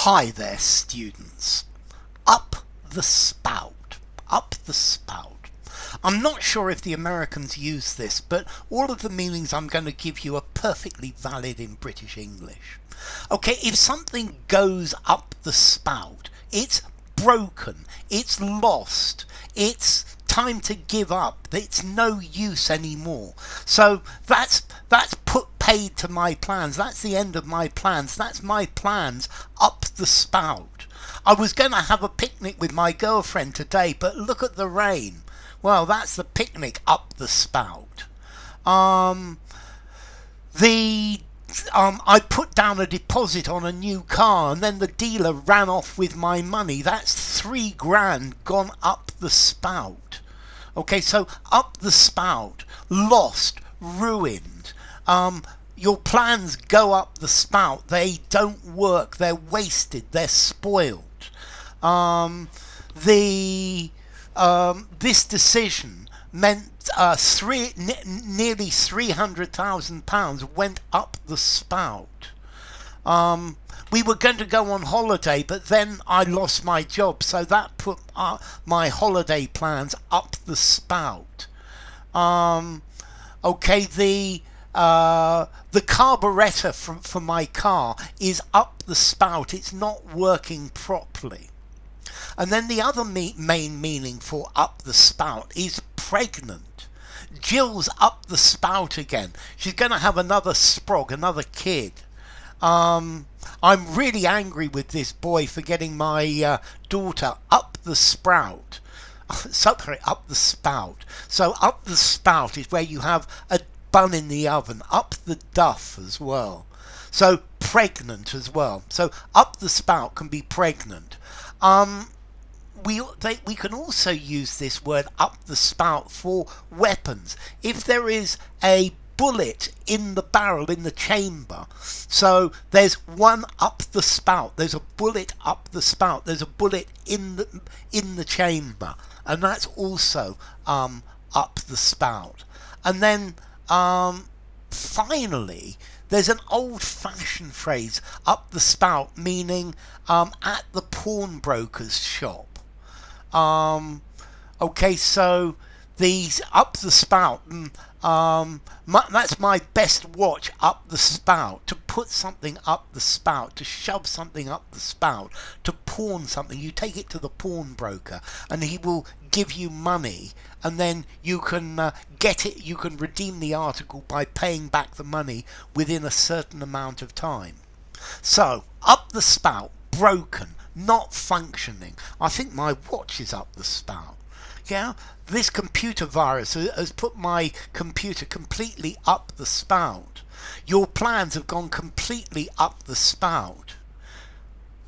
Hi there, students. Up the spout. Up the spout. I'm not sure if the Americans use this, but all of the meanings I'm going to give you are perfectly valid in British English. Okay, if something goes up the spout, it's broken, it's lost, it's time to give up, it's no use anymore. So that's paid to my plans. That's the end of my plans. That's my plans up the spout. I was going to have a picnic with my girlfriend today, but look at the rain. Well, that's the picnic up the spout. I put down a deposit on a new car and then the dealer ran off with my money. That's £3,000 gone up the spout. Okay, so up the spout, lost, ruined. Your plans go up the spout. They don't work. They're wasted. They're spoiled. This decision meant nearly £300,000 went up the spout. We were going to go on holiday, but then I lost my job, so that put my holiday plans up the spout. Okay, the carburetor for my car is up the spout. It's not working properly. And then the other main meaning for up the spout is pregnant. Jill's up the spout again. She's going to have another sprog, another kid. I'm really angry with this boy for getting my daughter up the sprout. Sorry, up the spout. So up the spout is where you have a bun in the oven. Up the duff as well. So pregnant as well. So up the spout can be pregnant. We can also use this word up the spout for weapons. If there is a bullet in the barrel, in the chamber, so there's one up the spout, there's a bullet up the spout, there's a bullet in the chamber, and that's also up the spout. And then finally, there's an old-fashioned phrase, up the spout, meaning at the pawnbroker's shop. Okay, so these up the spout, that's my best watch up the spout. To put something up the spout, to shove something up the spout, to pawn something, you take it to the pawnbroker and he will give you money, and then you can get it, you can redeem the article by paying back the money within a certain amount of time. So up the spout, broken, not functioning. I think my watch is up the spout. Yeah, this computer virus has put my computer completely up the spout. Your plans have gone completely up the spout.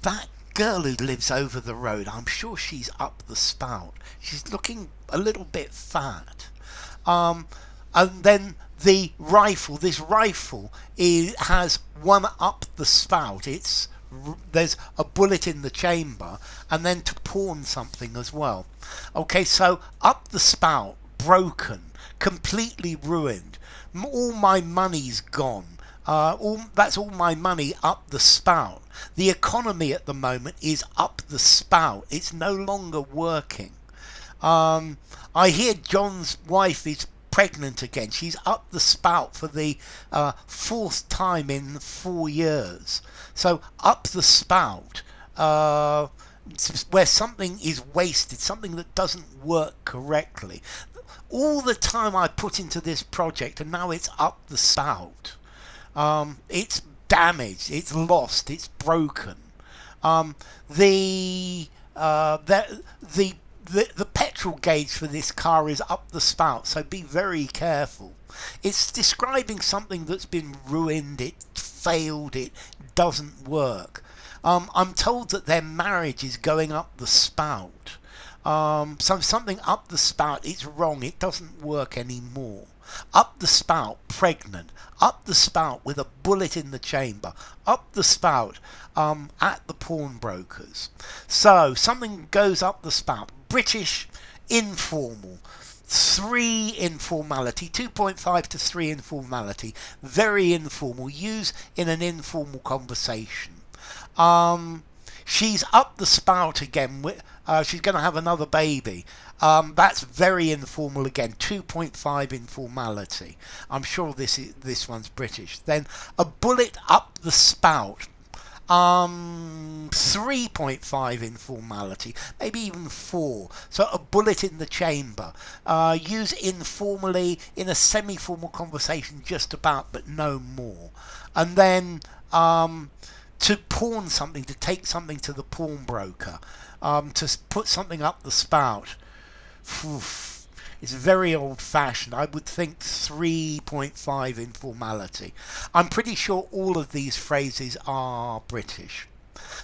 That girl who lives over the road, I'm sure she's up the spout. She's looking a little bit fat. And then the rifle, this rifle has one up the spout. There's a bullet in the chamber, and then to pawn something as well. Okay, so up the spout, broken, completely ruined. All my money's gone. That's all my money up the spout. The economy at the moment is up the spout. It's no longer working. I hear John's wife is pregnant again. She's up the spout for the fourth time in 4 years. So up the spout, where something is wasted, something that doesn't work correctly. All the time I put into this project, and now it's up the spout. It's damaged, it's lost, it's broken. The petrol gauge for this car is up the spout, so be very careful. It's describing something that's been ruined, it failed, it doesn't work. I'm told that their marriage is going up the spout. So something up the spout, it's wrong, it doesn't work anymore. Up the spout, pregnant. Up the spout with a bullet in the chamber. Up the spout at the pawnbrokers. So something goes up the spout. British informal. 3 informality, 2.5 to 3 informality. Very informal. Use in an informal conversation. She's up the spout again. She's going to have another baby. That's very informal again. 2.5 informality. I'm sure this one's British. Then a bullet up the spout. 3.5 informality, maybe even 4. So a bullet in the chamber. Use informally in a semi-formal conversation just about, but no more. And then to pawn something, to take something to the pawnbroker, to put something up the spout. It's very old-fashioned. I would think 3.5 informality. I'm pretty sure all of these phrases are British.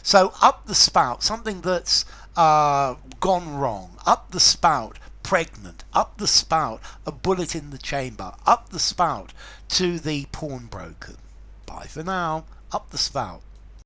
So up the spout, something that's gone wrong. Up the spout, pregnant. Up the spout, a bullet in the chamber. Up the spout to the pawnbroker. Bye for now. Up the spout.